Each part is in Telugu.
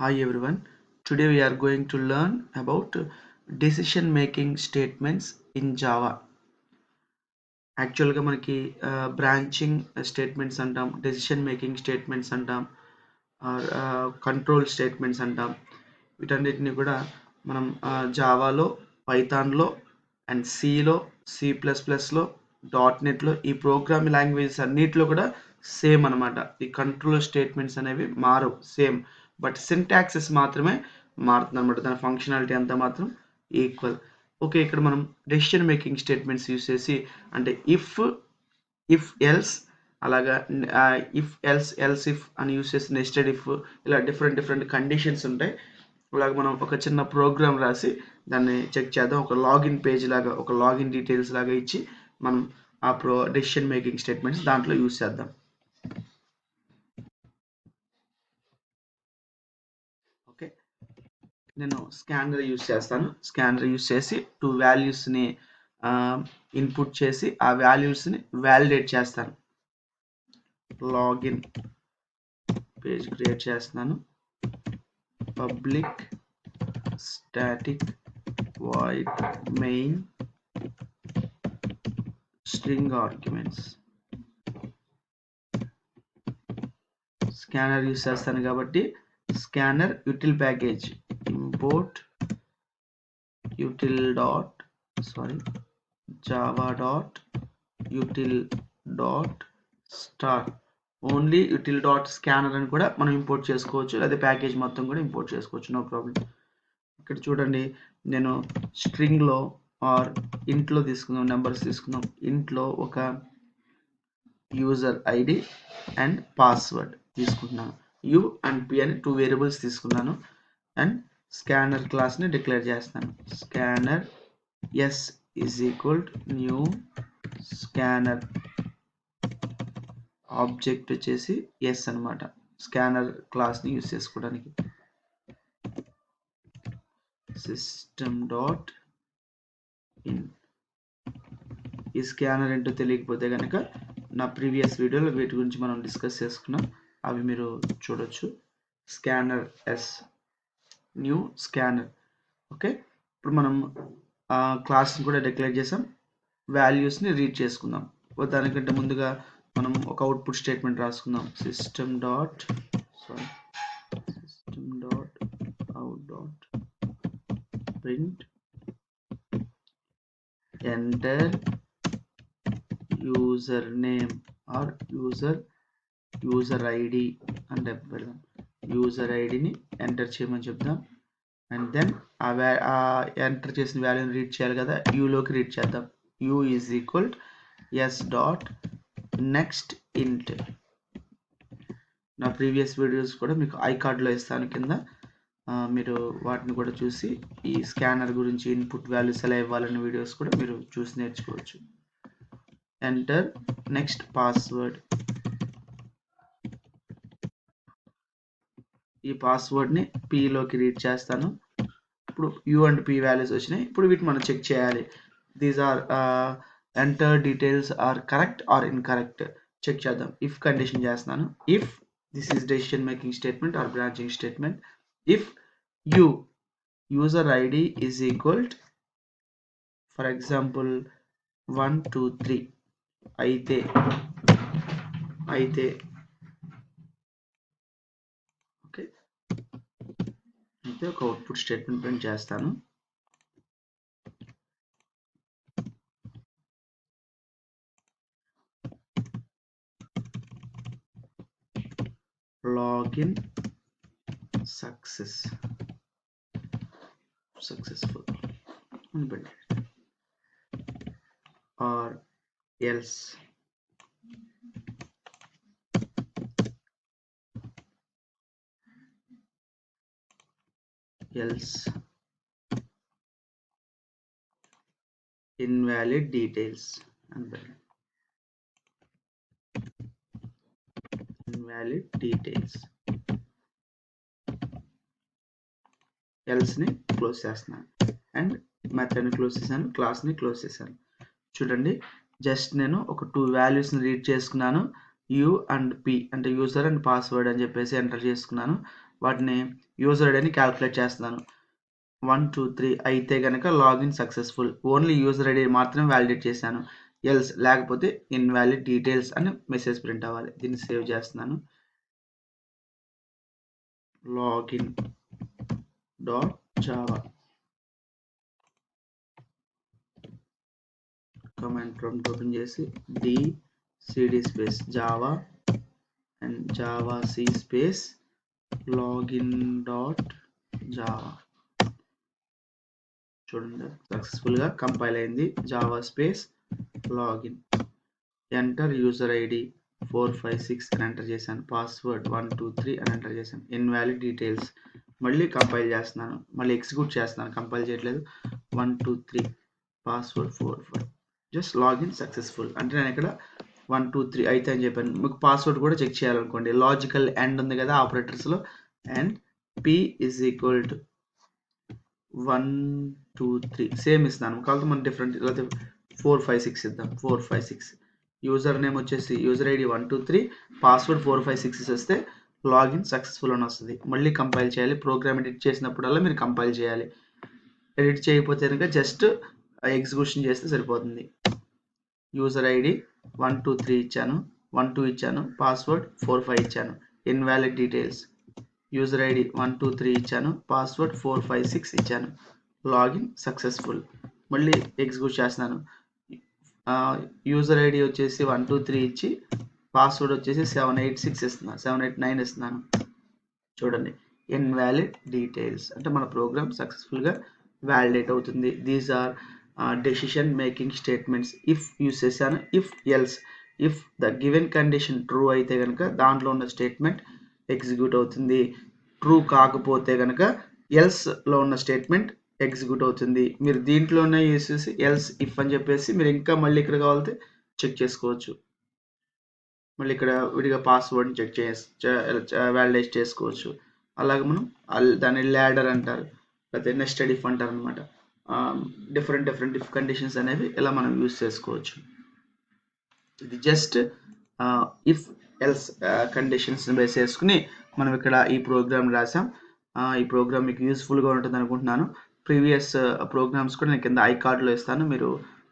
Hi everyone. Today we are going to learn about decision making statements in Java. యాక్చువల్గా మనకి బ్రాంచింగ్ స్టేట్మెంట్స్ అంటాం, డెసిషన్ మేకింగ్ స్టేట్మెంట్స్ అంటాం, కంట్రోల్ స్టేట్మెంట్స్ అంటాం. వీటన్నిటిని కూడా మనం జావాలో, పైథాన్లో అండ్ సిలో, C++లో, .NETలో ఈ ప్రోగ్రామింగ్ లాంగ్వేజెస్ అన్నిటిలో కూడా సేమ్ అనమాట. ఈ కంట్రోల్ స్టేట్మెంట్స్ అనేవి మారవు, సేమ్, బట్ సింటాక్సెస్ మాత్రమే మారుతుంది అనమాట. దాని ఫంక్షనాలిటీ అంతా మాత్రం ఈక్వల్. ఓకే, ఇక్కడ మనం డెసిషన్ మేకింగ్ స్టేట్మెంట్స్ యూస్ చేసి, అంటే ఇఫ్ ఎల్స్, అలాగా ఎల్స్ ఇఫ్ అని యూస్ చేసి నెస్టెడ్ ఇఫ్, ఇలా డిఫరెంట్ కండిషన్స్ ఉంటాయి. అలాగ మనం ఒక చిన్న ప్రోగ్రామ్ రాసి దాన్ని చెక్ చేద్దాం. ఒక లాగిన్ పేజ్ లాగా, ఒక లాగిన్ డీటెయిల్స్ లాగా ఇచ్చి మనం ఆ డెసిషన్ మేకింగ్ స్టేట్మెంట్స్ దాంట్లో యూస్ చేద్దాం. ఓకే, నేను స్కానర్ యూస్ చేస్తాను. స్కానర్ యూస్ చేసి 2 వాల్యూస్ని ఇన్పుట్ చేసి ఆ వాల్యూస్ని వ్యాలిడేట్ చేస్తాను. లాగిన్ పేజ్ క్రియేట్ చేస్తున్నాను. Public static void main string arguments. Scanner use చేస్తాను కాబట్టి scanner util package import java.util.star only util.scanner అని కూడా మనం ఇంపోర్ట్ చేసుకోవచ్చు, లేదా ప్యాకేజ్ మొత్తం కూడా ఇంపోర్ట్ చేసుకోవచ్చు, నో ప్రాబ్లం. ఇక్కడ చూడండి, నేను స్ట్రింగ్లో ఆర్ ఇంట్లో తీసుకుందాం, నెంబర్స్ తీసుకుందాం. ఇంట్లో ఒక యూజర్ ఐడి అండ్ పాస్వర్డ్ తీసుకుంటున్నాను. యు అండ్ పి అని 2 వేరియబుల్స్ తీసుకున్నాను. అండ్ స్కానర్ క్లాస్ని డిక్లేర్ చేస్తాను. Scanner S is equal new scanner, object వచ్చేసి ఎస్ అనమాట, స్కానర్ క్లాస్ని యూస్ చేసుకోవడానికి. System.in. ఈ స్కానర్ ఏంటో తెలియకపోతే కనుక నా ప్రీవియస్ వీడియోలో వీటి గురించి మనం డిస్కస్ చేసుకున్నాం, అవి మీరు చూడొచ్చు. Scanner S, new scanner. Okay, ఇప్పుడు మనం క్లాస్ని కూడా డిక్లేర్ చేసాం. వాల్యూస్ని రీడ్ చేసుకుందాం. దానికంటే ముందుగా మనం ఒక అవుట్పుట్ స్టేట్మెంట్ రాసుకుందాం. System.out.print enter username or user ID అంటే యూజర్ ఐడిని ఎంటర్ చేయమని చెప్దాం. అండ్ దెన్ ఆ ఎంటర్ చేసిన వాల్యూని రీడ్ చేయాలి కదా, యూలోకి రీడ్ చేద్దాం. u is equal s.nextInt. నా ప్రీవియస్ వీడియోస్ కూడా మీకు ఐకార్డ్లో ఇస్తాను కింద, మీరు వాటిని కూడా చూసి ఈ స్కానర్ గురించి, ఇన్పుట్ వాల్యూస్ ఎలా ఇవ్వాలనే వీడియోస్ కూడా మీరు చూసి నేర్చుకోవచ్చు. Enter next password. ఈ పాస్వర్డ్ని పిలోకి రీడ్ చేస్తాను. ఇప్పుడు యూ అండ్ పి వాల్యూస్ వచ్చినాయి. ఇప్పుడు వీటిని మనం చెక్ చేయాలి. These are enter details are correct or incorrect check చేద్దాం. ఇఫ్ కండిషన్ చేస్తున్నాను. If this is decision making statement or branching statement. If you user ID is equal, for example 1 2 3 అయితే ఓకే, అయితే ఒక అవుట్పుట్ స్టేట్మెంట్ ప్రింట్ చేస్తాను. Login successful or else invalid details and invalid details. else ని క్లోజ్ చేస్తున్నాను అండ్ మెథడ్ని క్లోజ్ చేశాను, క్లాస్ని క్లోజ్ చేశాను. చూడండి, జస్ట్ నేను ఒక 2 వాల్యూస్ని రీడ్ చేసుకున్నాను. యూ అండ్ పి అంటే యూజర్ అండ్ పాస్వర్డ్ అని చెప్పేసి ఎంటర్ చేసుకున్నాను. వాటిని యూజర్ ఐడిని క్యాలిక్యులేట్ చేస్తున్నాను. 1 2 3 అయితే కనుక login successful. Only user ID మాత్రమే వ్యాలిడేట్ చేశాను. ఎల్స్ లేకపోతే ఇన్వాలిడ్ డీటెయిల్స్ అని మెసేజ్ ప్రింట్ అవ్వాలి. దీన్ని సేవ్ చేస్తున్నాను. Login dot Java command prompt open చేసి cd space Java and Java C space login dot Java. చూడండి సక్సెస్ఫుల్గా కంపైల్ అయింది. Java space login, enter user ID 456 అని ఎంటర్ చేశాను. పాస్వర్డ్ 123 అని ఎంటర్ చేశాను. ఇన్వాలిడ్ డీటెయిల్స్ మళ్ళీ కంపైల్ చేస్తున్నాను, మళ్ళీ ఎగ్జిక్యూట్ చేస్తున్నాను, కంపైల్ చేయట్లేదు. 123 పాస్వర్డ్ 45 జస్ట్ లాగిన్ సక్సెస్ఫుల్. అంటే నేను ఇక్కడ 123 అయితే అని చెప్పాను. మీకు పాస్వర్డ్ కూడా చెక్ చేయాలనుకోండి, లాజికల్ ఎండ్ ఉంది కదా ఆపరేటర్స్లో, and p is equal to 123 same ఇస్తున్నాను. కాబట్టి మనం డిఫరెంట్ 456 ఇద్దాం. 456 యూజర్ నేమ్ వచ్చేసి యూజర్ ఐడి 123, పాస్వర్డ్ 456 వస్తే లాగిన్ సక్సెస్ఫుల్ అని వస్తుంది. మళ్ళీ కంపైల్ చేయాలి. ప్రోగ్రామ్ ఎడిట్ చేసినప్పుడల్లా మీరు కంపైల్ చేయాలి. ఎడిట్ చేయకపోతే కనుక జస్ట్ ఎగ్జిక్యూషన్ చేస్తే సరిపోతుంది. యూజర్ ఐడి 123 ఇచ్చాను, 12 ఇచ్చాను, పాస్వర్డ్ 45 ఇచ్చాను. ఇన్వాలిడ్ డీటెయిల్స్ యూజర్ ఐడి 123 ఇచ్చాను, పాస్వర్డ్ 456 ఇచ్చాను. Login successful. మళ్ళీ ఎగ్జిక్యూట్ చేస్తున్నాను. యూజర్ ఐడి వచ్చేసి 123 ఇచ్చి పాస్వర్డ్ వచ్చేసి 786 ఇస్తున్నాను, 789 ఇస్తున్నాను. చూడండి ఇన్వాలిడ్ డీటెయిల్స్ అంటే మన ప్రోగ్రామ్ సక్సెస్ఫుల్గా వ్యాలిడేట్ అవుతుంది. These are decision making statements. If use చేశాను, if else. If the given condition true అయితే కనుక దాంట్లో ఉన్న స్టేట్మెంట్ ఎగ్జిక్యూట్ అవుతుంది. ట్రూ కాకపోతే కనుక ఎల్స్లో ఉన్న స్టేట్మెంట్ ఎగ్జిక్యూట్ అవుతుంది. మీరు దీంట్లోనే యూస్ చేసి ఎల్స్ ఇఫ్ అని చెప్పేసి మీరు ఇంకా మళ్ళీ ఇక్కడ కావాలంటే చెక్ చేసుకోవచ్చు. మళ్ళీ ఇక్కడ విడిగా పాస్వర్డ్ని చెక్ వ్యాలిడేట్ చేసుకోవచ్చు. అలాగే మనం దాన్ని ల్యాడర్ అంటారు, లేకపోతే నెస్టెడ్ ఇఫ్ అంటారు అనమాట. డిఫరెంట్ ఇఫ్ కండిషన్స్ అనేవి ఇలా మనం యూస్ చేసుకోవచ్చు. ఇది జస్ట్ ఇఫ్ ఎల్స్ కండిషన్స్ని బేస్ చేసుకుని మనం ఇక్కడ ఈ ప్రోగ్రామ్ రాసాం. ఈ ప్రోగ్రామ్ మీకు యూస్ఫుల్గా ఉంటుంది అనుకుంటున్నాను. ప్రీవియస్ ప్రోగ్రామ్స్ కూడా నేను కింద ఐ కార్డ్లో ఇస్తాను, మీరు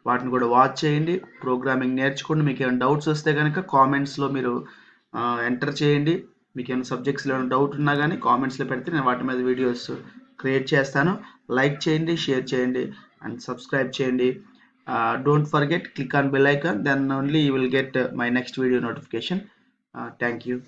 వాటిని కూడా వాచ్ చేయండి, ప్రోగ్రామింగ్ నేర్చుకోండి. మీకు ఏమైనా డౌట్స్ వస్తే కనుక కామెంట్స్లో మీరు ఎంటర్ చేయండి. మీకు ఏమైనా సబ్జెక్ట్స్లో ఏమైనా డౌట్ ఉన్నా కానీ కామెంట్స్లో పెడితే నేను వాటి మీద వీడియోస్ క్రియేట్ చేస్తాను. లైక్ చేయండి, షేర్ చేయండి అండ్ సబ్స్క్రైబ్ చేయండి. Don't forget, click on bell icon, then only you will get my next video notification. Thank you.